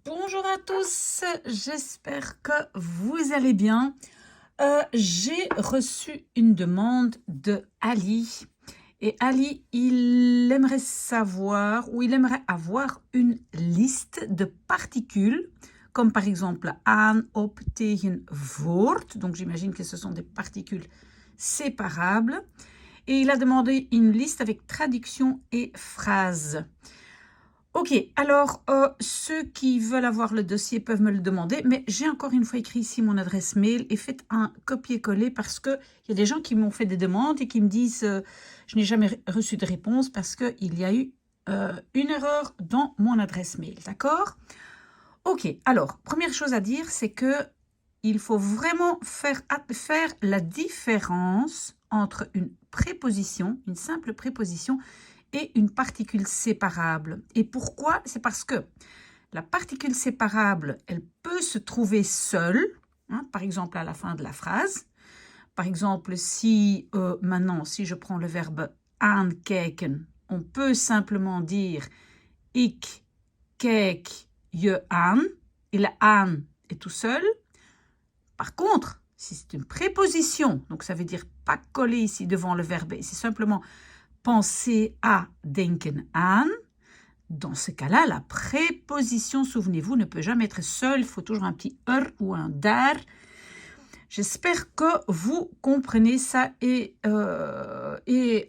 Bonjour à tous, j'espère que vous allez bien. J'ai reçu une demande de Ali. Et Ali, il aimerait savoir ou il aimerait avoir une liste de particules, comme par exemple aan, op, tegen, voort. Donc j'imagine que ce sont des particules séparables. Et il a demandé une liste avec traduction et phrases. Ok, alors ceux qui veulent avoir le dossier peuvent me le demander, mais j'ai encore une fois écrit ici mon adresse mail et faites un copier-coller parce qu'il y a des gens qui m'ont fait des demandes et qui me disent je n'ai jamais reçu de réponse parce qu'il y a eu une erreur dans mon adresse mail, d'accord? Ok, alors, première chose à dire, c'est que il faut vraiment faire la différence entre une préposition, une simple préposition, et une particule séparable. Et pourquoi? C'est parce que la particule séparable, elle peut se trouver seule, par exemple à la fin de la phrase. Par exemple, si maintenant, si je prends le verbe aankijken, on peut simplement dire ik kijk je aan, et le aan est tout seul. Par contre, si c'est une préposition, donc ça veut dire pas coller ici devant le verbe, c'est simplement penser à, denken aan. Dans ce cas-là, la préposition, souvenez-vous, ne peut jamais être seule. Il faut toujours un petit er ou un dar. J'espère que vous comprenez ça et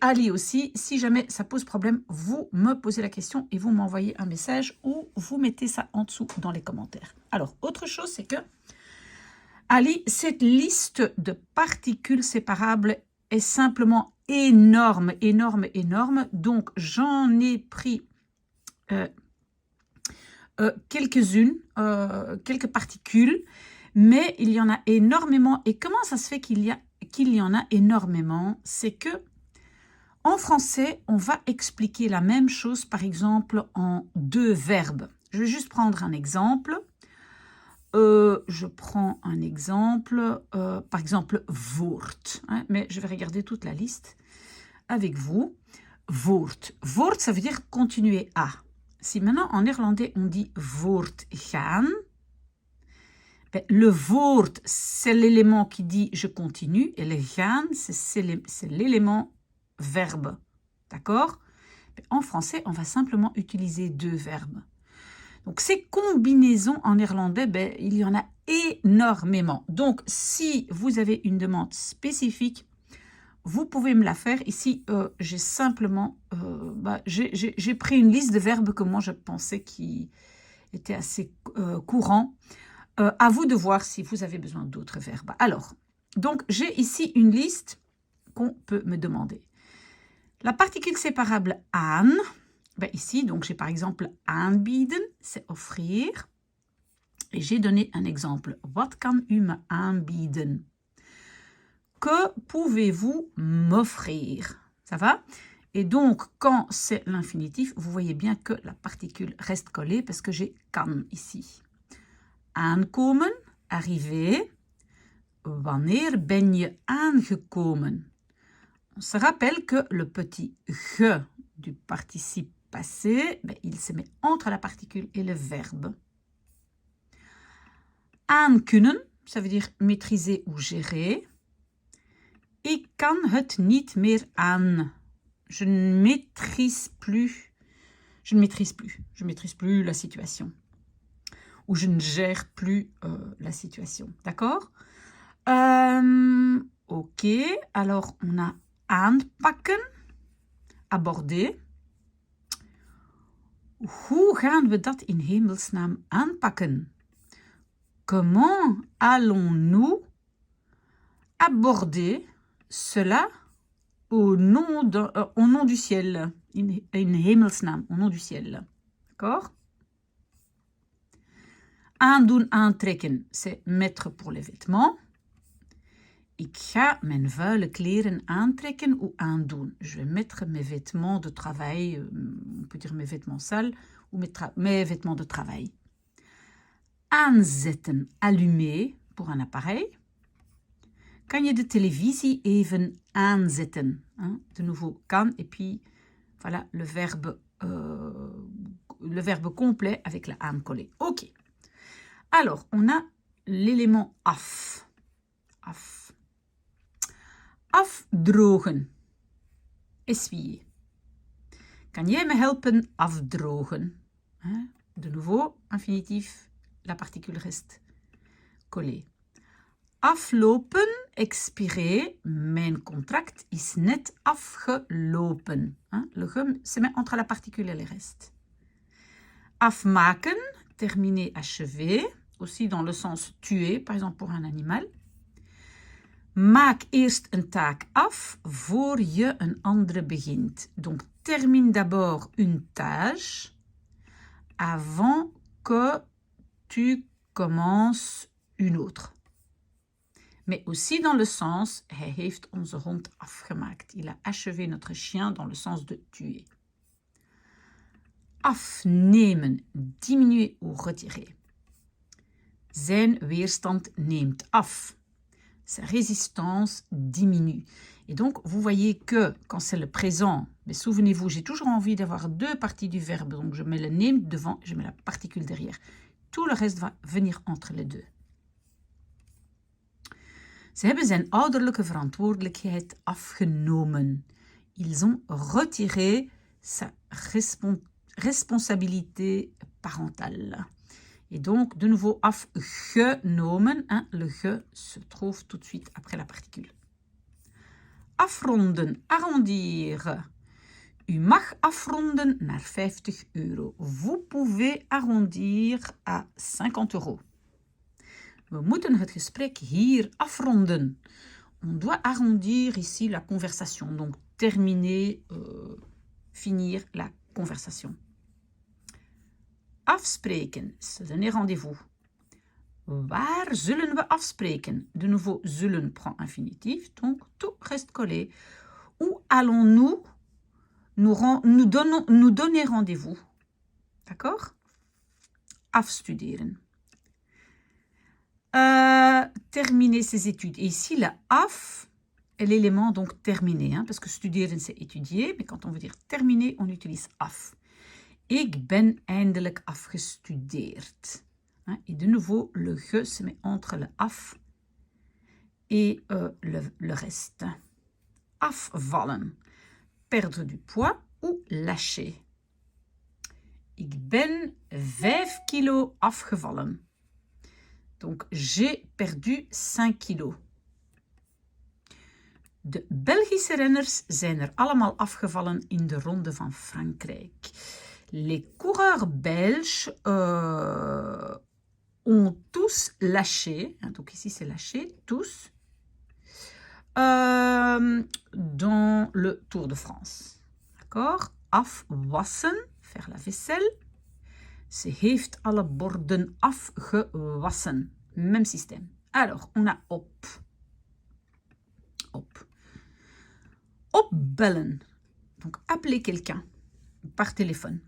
Ali aussi. Si jamais ça pose problème, vous me posez la question et vous m'envoyez un message ou vous mettez ça en dessous dans les commentaires. Alors, autre chose, c'est que Ali, cette liste de particules séparables est simplement énorme, énorme, énorme. Donc, j'en ai pris quelques-unes, quelques particules, mais il y en a énormément. Et comment ça se fait qu'il y en a énormément? C'est que en français, on va expliquer la même chose, par exemple, en deux verbes. Je vais juste prendre un exemple. Je prends un exemple, par exemple, voort. Mais je vais regarder toute la liste avec vous. Voort. Voort, ça veut dire continuer à. Si maintenant en néerlandais on dit voortgaan, ben, le voort c'est l'élément qui dit je continue et le gaan c'est l'élément verbe. D'accord? En français, on va simplement utiliser deux verbes. Donc, ces combinaisons en néerlandais, ben, il y en a énormément. Donc, si vous avez une demande spécifique, vous pouvez me la faire. Ici, j'ai simplement j'ai pris une liste de verbes que moi, je pensais qui étaient assez courants. À vous de voir si vous avez besoin d'autres verbes. Alors, donc, j'ai ici une liste qu'on peut me demander. La particule séparable aan, ben ici, donc j'ai par exemple aanbieden, c'est offrir. Et j'ai donné un exemple. Wat kan u me aanbieden? Que pouvez-vous m'offrir? Ça va? Et donc, quand c'est l'infinitif, vous voyez bien que la particule reste collée parce que j'ai kan ici. Aankomen, arriver. Wanneer ben je aangekomen? On se rappelle que le petit ge du participe passé, ben, il se met entre la particule et le verbe. Aankunnen, ça veut dire maîtriser ou gérer. Ik kan het niet meer aan. Je ne maîtrise plus. Je ne maîtrise plus la situation. Ou je ne gère plus la situation. D'accord? Ok, alors on a aanpakken, aborder. Hoe gaan we dat in hemelsnaam aanpakken? Comment allons-nous aborder cela au nom du ciel? In hemelsnaam, au nom du ciel. D'accord? Aandoen, aantrekken, c'est mettre pour les vêtements. Ik ga mijn vuile kleren aantrekken ou aandoen. Je vais mettre mes vêtements de travail, on peut dire mes vêtements sales, ou mes vêtements de travail. Aanzetten, allumer pour un appareil. Kan je de televisie even aanzetten? De nouveau, kan, et puis voilà le verbe complet avec la aan collé. Ok. Alors, on a l'élément af. Af. Afdrogen. Essuyer. Kan jij me helpen afdrogen? De nouveau, infinitif, la particule reste collée. Aflopen, expirer. Mijn contract is net afgelopen. Le gum se met entre la particule et le reste. Afmaken, terminer, achever. Aussi dans le sens tuer, par exemple pour un animal. Maak eerst een taak af voor je een andere begint. Donc, termine d'abord une tâche avant que tu commences une autre. Mais aussi dans le sens, hij heeft onze hond afgemaakt. Il a achevé notre chien dans le sens de tuer. Afnemen, diminuer ou retirer. Zijn weerstand neemt af. Sa résistance diminue. Et donc, vous voyez que quand c'est le présent, mais souvenez-vous, j'ai toujours envie d'avoir deux parties du verbe. Donc, je mets le neemt devant, je mets la particule derrière. Tout le reste va venir entre les deux. Ze hebben zijn ouderlijke verantwoordelijkheid afgenomen. Ils ont retiré sa responsabilité parentale. Et donc, de nouveau, afgenomen. Le ge se trouve tout de suite après la particule. Afronden, arrondir. U mag afronden naar 50 euro. Vous pouvez arrondir à 50 euro. We moeten het gesprek hier afronden. On doit arrondir ici la conversation. Donc, terminer, finir la conversation. Afspreken, se donner rendez-vous. Waar zullen we afspreken? De nouveau, zullen prend infinitif, donc tout reste collé. Où allons-nous nous donner rendez-vous? D'accord? Afstuderen. Terminer ses études. Et ici, la af est l'élément donc terminé, parce que studeren c'est étudier, mais quand on veut dire terminer, on utilise af. Ik ben eindelijk afgestudeerd. Et de nouveau, le ge se met entre le af et le reste. Afvallen. Perdre du poids ou lâcher. Ik ben 5 kilo afgevallen. Donc, j'ai perdu 5 kilo. De Belgische renners zijn er allemaal afgevallen in de Ronde van Frankrijk. Les coureurs belges ont tous lâché, donc ici c'est lâché, tous, dans le Tour de France. D'accord? Afwassen, faire la vaisselle. Ze heeft alle borden afgewassen. Même système. Alors, on a op. Op. Opbellen. Donc, appeler quelqu'un par téléphone.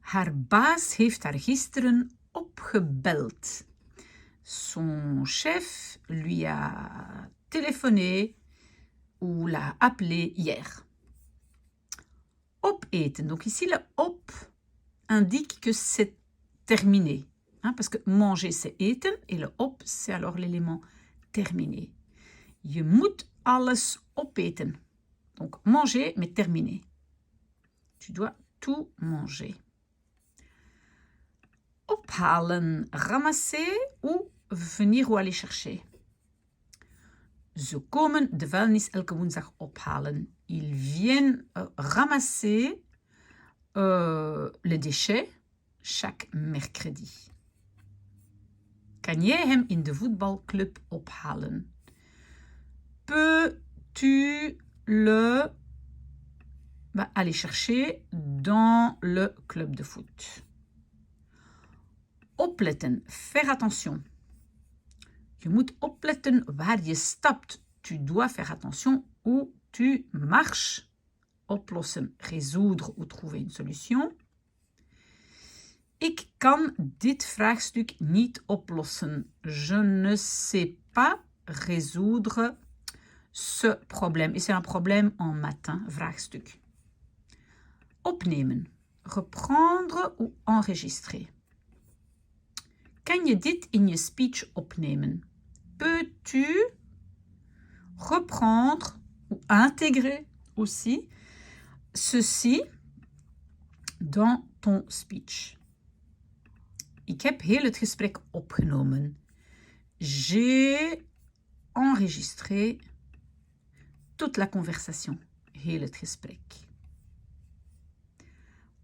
Haar baas heeft haar gisteren opgebeld. Son chef lui a téléphoné ou l'a appelé hier. Opeten. Donc ici, le op indique que c'est terminé. Parce que manger, c'est eten. Et le op, c'est alors l'élément terminé. Je moet alles opeten. Donc manger, mais terminé. Tu dois tout manger. Ophalen, ramasser ou venir ou aller chercher. Ze komen de vuilnis elke woensdag ophalen. Ils viennent ramasser les déchets chaque mercredi. Kan jij hem in de voetbalclub ophalen? Peux-tu le aller chercher dans le club de foot? Opletten, faire attention. Je moet opletten waar je stapt. Tu dois faire attention où tu marches. Oplossen, résoudre ou trouver une solution. Ik kan dit vraagstuk niet oplossen. Je ne sais pas résoudre ce problème. Et c'est un problème en matin, vraagstuk. Opnemen, reprendre ou enregistrer. kan je dit in je speech opnemen? Peux-tu reprendre ou intégrer aussi ceci dans ton speech? Ik heb heel het gesprek opgenomen. J'ai enregistré toute la conversation. Heel het gesprek.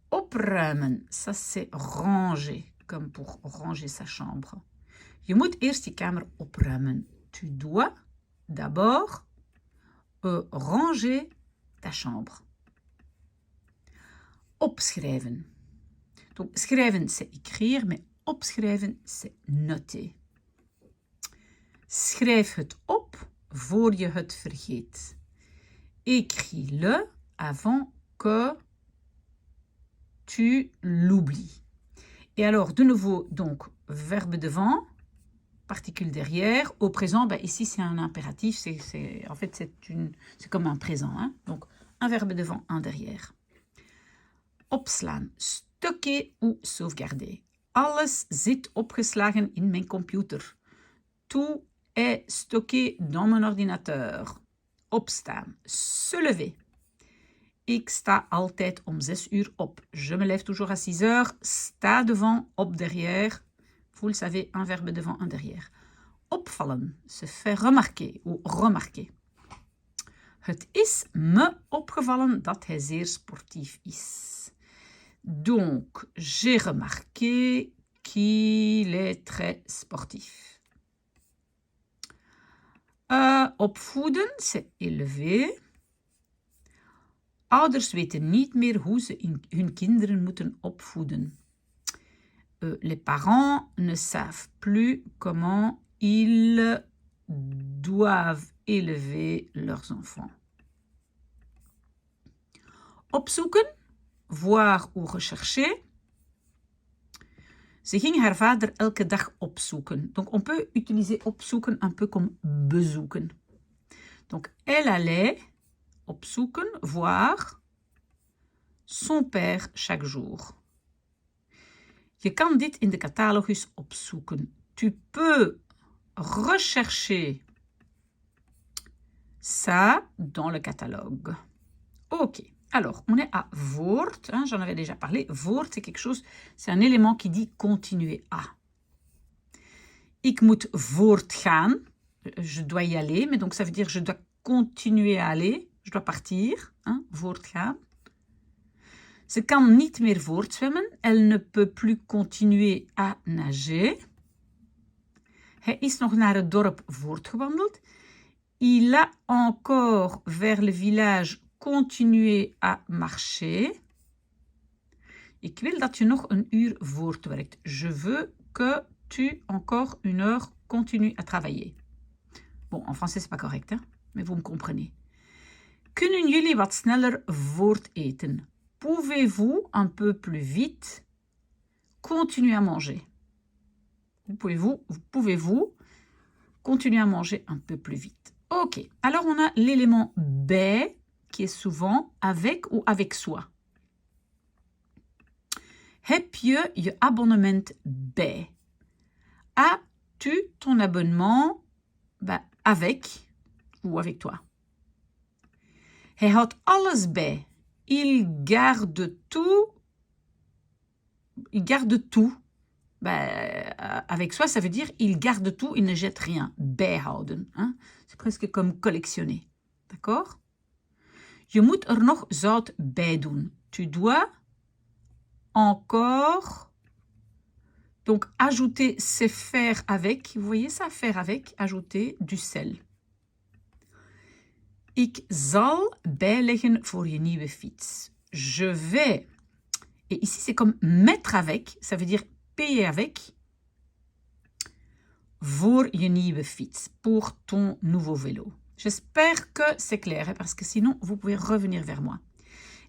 Opruimen, ça c'est ranger, comme pour ranger sa chambre. Je moet eerst je kamer opruimen. Tu dois d'abord ranger ta chambre. Opschrijven. Donc, schrijven, c'est écrire, mais opschrijven, c'est noter. Schrijf het op voor je het vergeet. Écris-le avant que tu l'oublies. Et alors, de nouveau, donc, verbe devant, particule derrière. Au présent, ben, ici, c'est un impératif. En fait, c'est comme un présent. Hein? Donc, un verbe devant, un derrière. Opslaan, stocker ou sauvegarder. Alles zit opgeslagen in mijn computer. Tout est stocké dans mon ordinateur. Opstaan, se lever. Ik sta altijd om 6 uur op. Je me lève toujours à 6 heures. Sta devant, op derrière. Vous le savez, un verbe devant, un derrière. Opvallen, se faire remarquer ou remarquer. Het is me opgevallen dat hij zeer sportief is. Donc, j'ai remarqué qu'il est très sportif. Opvoeden, c'est élever. Ouders weten niet meer hoe ze hun kinderen moeten opvoeden. Les parents ne savent plus comment ils doivent élever leurs enfants. Opzoeken, voir ou rechercher. Ze ging haar vader elke dag opzoeken. Donc, on peut utiliser opzoeken un peu comme bezoeken. Donc, elle allait opzoeken, voir son père chaque jour. Je kan dit in de catalogus opzoeken. Tu peux rechercher ça dans le catalogue. Ok. Alors, on est à woord, hein, j'en avais déjà parlé. Woord, c'est quelque chose, c'est un élément qui dit continuer à. Ik moet voortgaan, je dois y aller, mais donc ça veut dire je dois continuer à aller, je dois partir, hein, voortgaan. Ze kan niet meer voortzwemmen, elle ne peut plus continuer à nager. Hij is nog naar het dorp voortgewandeld. Il a encore vers le village continuer à marcher. Ik wil dat je nog een uur voortwerkt. Je veux que tu encore une heure continues à travailler. Bon, en français c'est pas correct, hein? Mais vous me comprenez. Kunnen jullie wat sneller voorteten? Pouvez-vous un peu plus vite continuer à manger? Pouvez-vous continuer à manger un peu plus vite? Ok, alors on a l'élément bij qui est souvent avec ou avec soi. Heb je je abonnement bij? As-tu ton abonnement avec ou avec toi? Hij houdt alles bij. Il garde tout. Il garde tout. Avec soi, ça veut dire il garde tout, il ne jette rien. Bijhouden. Hein? C'est presque comme collectionner. D'accord? Je moet er nog zout bij doen. Tu dois encore. Donc, ajouter, c'est faire avec. Vous voyez ça, faire avec. Ajouter du sel. Ik zal bijleggen voor je nieuwe fiets. Je vais. Et ici, c'est comme mettre avec. Ça veut dire payer avec. Voor je nieuwe fiets. Pour ton nouveau vélo. J'espère que c'est clair, parce que sinon, vous pouvez revenir vers moi.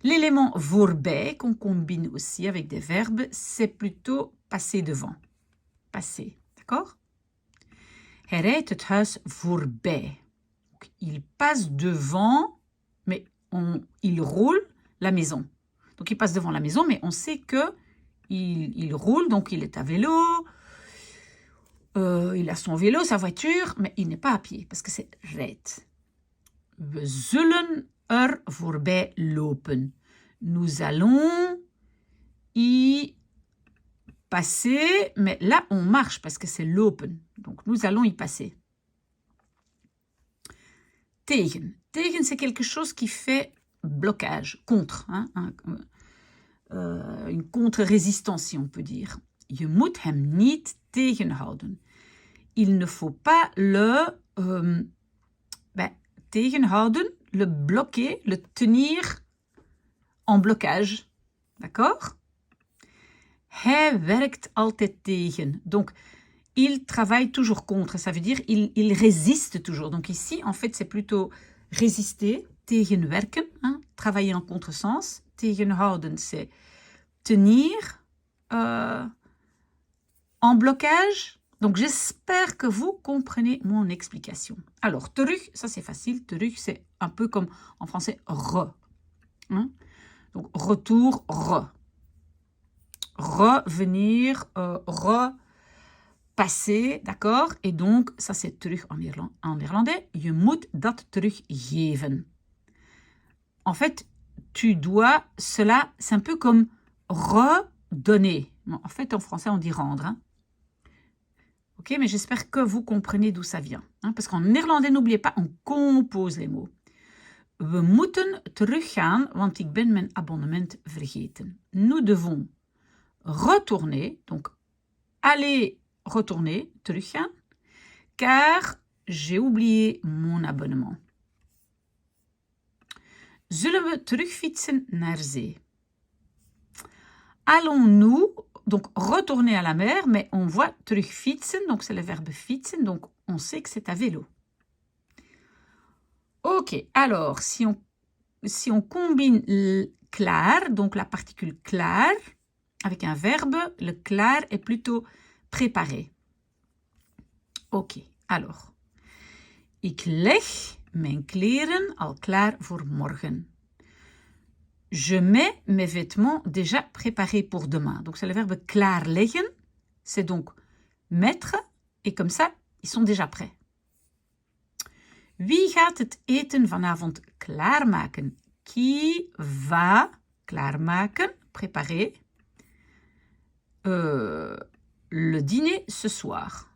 L'élément voorbij, qu'on combine aussi avec des verbes, c'est plutôt passer devant. Passer, d'accord? Hij rijdt het huis voorbij. Donc, il passe devant, mais il roule la maison. Donc, il passe devant la maison, mais on sait que il roule, donc il est à vélo. Il a son vélo, sa voiture, mais il n'est pas à pied, parce que c'est rijdt. We zullen voorbij lopen. Nous allons y passer, mais là, on marche, parce que c'est lopen. Donc, nous allons y passer. Tegen. Tegen, c'est quelque chose qui fait blocage, contre. Hein, une contre-résistance, si on peut dire. Je moet hem niet tegenhouden. Il ne faut pas le tegenhouden, le bloquer, le tenir en blocage. D'accord? Hij werkt altijd tegen. Donc, il travaille toujours contre. Ça veut dire il résiste toujours. Donc ici, en fait, c'est plutôt résister, tegenwerken, hein, travailler en contresens. Tegenhouden, c'est tenir en blocage. Donc, j'espère que vous comprenez mon explication. Alors, terug, ça c'est facile. Terug, c'est un peu comme en français re. Hein? Donc, retour, re. Revenir, repasser, d'accord? Et donc, ça c'est terug en néerlandais. Je moet dat teruggeven. En fait, tu dois cela, c'est un peu comme redonner. En fait, en français, on dit rendre. Hein? Ok, mais j'espère que vous comprenez d'où ça vient. Hein? Parce qu'en néerlandais, n'oubliez pas, on compose les mots. We moeten teruggaan, want ik ben mijn abonnement vergeten. Nous devons retourner, donc aller retourner, teruggaan, car j'ai oublié mon abonnement. Zullen we terugfietsen naar zee? Allons-nous, donc retourner à la mer, mais on voit terugfietsen, donc c'est le verbe fietsen, donc on sait que c'est à vélo. Ok, alors si on combine klaar, donc la particule klaar, avec un verbe, le klaar est plutôt préparé. Ok, alors. Ik leg mijn kleren al klaar voor morgen. Je mets mes vêtements déjà préparés pour demain. Donc, c'est le verbe klaarleggen. C'est donc mettre. Et comme ça, ils sont déjà prêts. Wie gaat het eten vanavond klaarmaken? Qui va klaarmaken, préparer, le dîner ce soir.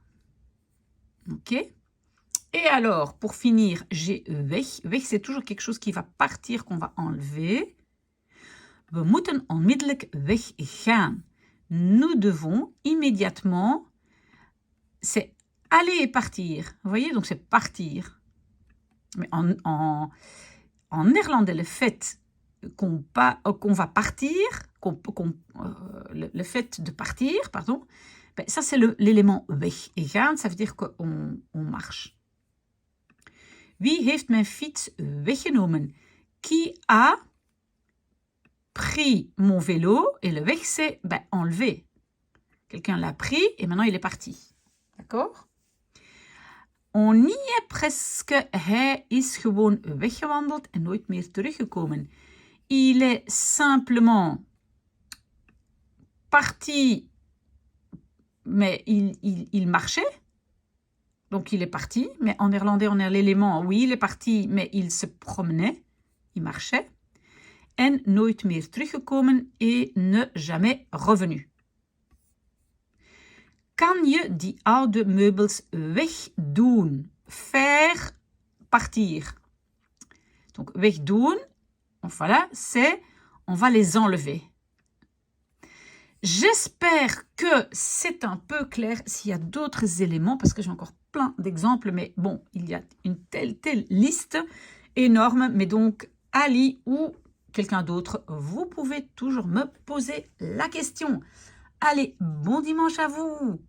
Ok? Et alors, pour finir, j'ai weg. Weg, c'est toujours quelque chose qui va partir, qu'on va enlever. We moeten onmiddellijk weggaan. Nous devons immédiatement, c'est aller et partir. Vous voyez, donc c'est partir. Mais en néerlandais, le fait qu'on va partir, le fait de partir, pardon, ben, ça c'est l'élément weg. Et gaan, ça veut dire qu'on marche. Wie heeft mijn fiets weggenomen? Qui a pris mon vélo? Et le weg, c'est enlever. Quelqu'un l'a pris et maintenant il est parti. D'accord? On y est presque. Hij is gewoon weggewandeld en nooit meer teruggekomen. Il est simplement parti, mais il marchait. Donc, il est parti. Mais en néerlandais, on a l'élément. Oui, il est parti, mais il se promenait. Il marchait. En nooit meer teruggekomen et ne jamais revenu. Kan je die oude meubels wegdoen? Faire partir. Donc, wegdoen, voilà, c'est on va les enlever. J'espère que c'est un peu clair. S'il y a d'autres éléments, parce que j'ai encore plein d'exemples, mais bon, il y a une telle liste énorme. Mais donc, Ali ou quelqu'un d'autre, vous pouvez toujours me poser la question. Allez, bon dimanche à vous!